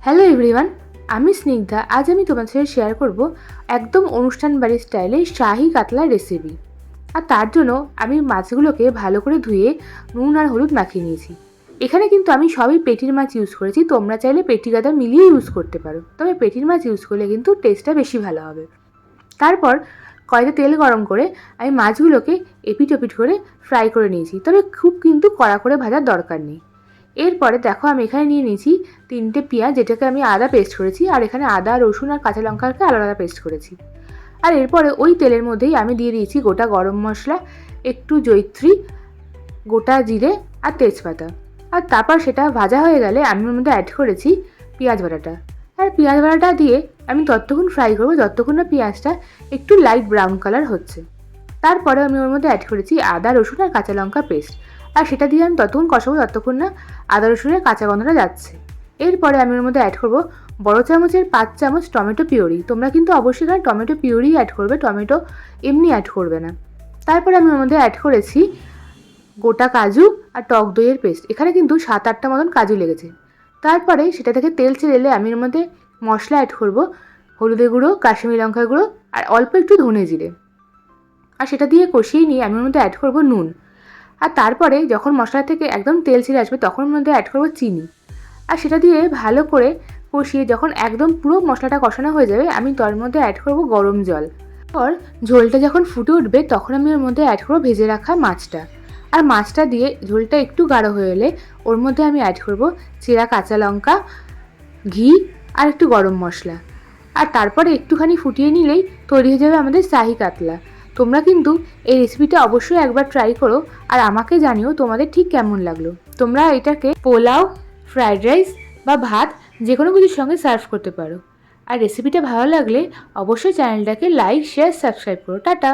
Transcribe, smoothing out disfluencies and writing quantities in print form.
Hello everyone, আমি স্নিগ্ধা। আজ আমি তোমাদের সাথে শেয়ার করব একদম অনুষ্ঠান বাড়ির স্টাইলে শাহি কাতলা রেসিপি। আর তার জন্য আমি মাছগুলোকে ভালো করে ধুয়ে নুন আর হলুদ মাখিয়ে নিয়েছি। এখানে কিন্তু আমি সবই পেটির মাছ ইউজ করেছি, তোমরা চাইলে পেটি গাদা মিলিয়ে ইউজ করতে পারো, তবে পেটির মাছ ইউজ করলে কিন্তু টেস্টটা বেশি ভালো হবে। তারপর কড়াইতে তেল গরম করে আমি মাছগুলোকে এপিট ওপিট করে ফ্রাই করে নিয়েছি, তবে খুব কিন্তু কড়া করে ভাজার দরকার নেই। এরপরে দেখো আমি এখানে নিয়ে নিয়েছি 3টে পেঁয়াজ, যেটাকে আমি আদা পেস্ট করেছি, আর এখানে আদা রসুন আর কাঁচা লঙ্কাকে আলাদা পেস্ট করেছি। আর এরপরে ওই তেলের মধ্যেই আমি দিয়ে দিয়েছি গোটা গরম মশলা, একটু জয়িত্রী, গোটা জিরে আর তেজপাতা। আর তারপর সেটা ভাজা হয়ে গেলে আমি ওর মধ্যে অ্যাড করেছি পেঁয়াজ বাটাটা। আর পেঁয়াজ বাটাটা দিয়ে আমি ততক্ষণ ফ্রাই করবো যতক্ষণ না পেঁয়াজটা একটু লাইট ব্রাউন কালার হচ্ছে। তারপরে আমি ওর মধ্যে অ্যাড করেছি আদা রসুন আর কাঁচা লঙ্কা পেস্ট, আর সেটা দিয়ে আমি ততক্ষণ কষাবো যতক্ষণ না আদা রসুনের কাঁচা গন্ধটা যাচ্ছে। এরপরে আমি ওর মধ্যে অ্যাড করবো বড় চামচের 5 চামচ টমেটো পিউরি। তোমরা কিন্তু অবশ্যই এখানে টমেটো পিউরি অ্যাড করবে, টমেটো এমনি অ্যাড করবে না। তারপরে আমি ওর মধ্যে অ্যাড করেছি গোটা কাজু আর টক দইয়ের পেস্ট। এখানে কিন্তু 7-8টা মতন কাজু লেগেছে। তারপরে সেটা থেকে তেল ছেড়ে এলে আমি এর মধ্যে মশলা অ্যাড করবো, হলুদের গুঁড়ো, কাশ্মীরি লঙ্কার গুঁড়ো আর অল্প একটু ধনে জিরে। আর সেটা দিয়ে কষিয়ে নিয়ে আমি ওর মধ্যে অ্যাড করবো নুন। আর তারপরে যখন মশলা থেকে একদম তেল ছেড়ে আসবে তখন ওর মধ্যে অ্যাড করবো চিনি। আর সেটা দিয়ে ভালো করে কষিয়ে যখন একদম পুরো মশলাটা কষানো হয়ে যাবে আমি তার মধ্যে অ্যাড করবো গরম জল। পর ঝোলটা যখন ফুটে উঠবে তখন আমি ওর মধ্যে অ্যাড করবো ভেজে রাখা মাছটা। আর মাছটা দিয়ে ঝোলটা একটু গাঢ় হয়ে এলে ওর মধ্যে আমি অ্যাড করবো চেরা কাঁচা লঙ্কা, ঘি আর একটু গরম মশলা। আর তারপরে একটুখানি ফুটিয়ে নিলেই তৈরি হয়ে যাবে আমাদের শাহি কাতলা। তোমরা কিন্তু এই রেসিপিটা অবশ্যই একবার ট্রাই করো আর আমাকে জানিও তোমাদের ঠিক কেমন লাগলো। তোমরা এটাকে পোলাও, ফ্রাইড রাইস বা ভাত যে কোনো কিছুর সঙ্গে সার্ভ করতে পারো। আর রেসিপিটা ভালো লাগলে অবশ্যই চ্যানেলটাকে লাইক, শেয়ার, সাবস্ক্রাইব করো। টাটা।